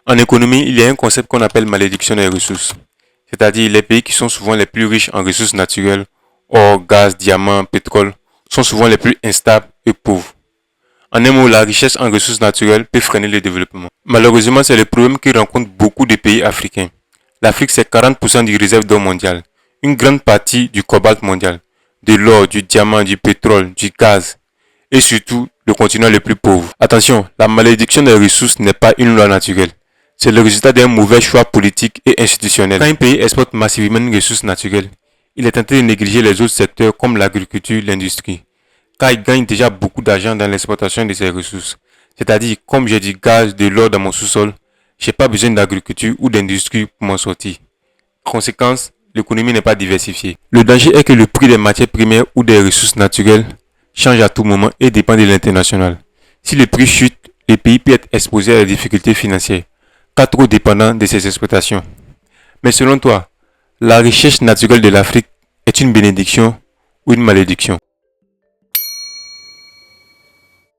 En économie, il y a un concept qu'on appelle malédiction des ressources, c'est-à-dire les pays qui sont souvent les plus riches en ressources naturelles, or, gaz, diamants, pétrole, sont souvent les plus instables et pauvres. En un mot, la richesse en ressources naturelles peut freiner le développement. Malheureusement, c'est le problème que rencontrent beaucoup de pays africains. L'Afrique, c'est 40% du réserve d'or mondial, une grande partie du cobalt mondial, de l'or, du diamant, du pétrole, du gaz, et surtout le continent le plus pauvre. Attention, la malédiction des ressources n'est pas une loi naturelle. C'est le résultat d'un mauvais choix politique et institutionnel. Quand un pays exporte massivement une ressource naturelle, il est tenté de négliger les autres secteurs comme l'agriculture, l'industrie, car il gagne déjà beaucoup d'argent dans l'exploitation de ces ressources. C'est-à-dire, comme j'ai du gaz, de l'or dans mon sous-sol, je n'ai pas besoin d'agriculture ou d'industrie pour m'en sortir. Conséquence, l'économie n'est pas diversifiée. Le danger est que le prix des matières premières ou des ressources naturelles change à tout moment et dépend de l'international. Si le prix chute, le pays peut être exposé à des difficultés financières, car trop dépendant de ses exploitations. Mais selon toi, la richesse naturelle de l'Afrique est une bénédiction ou une malédiction?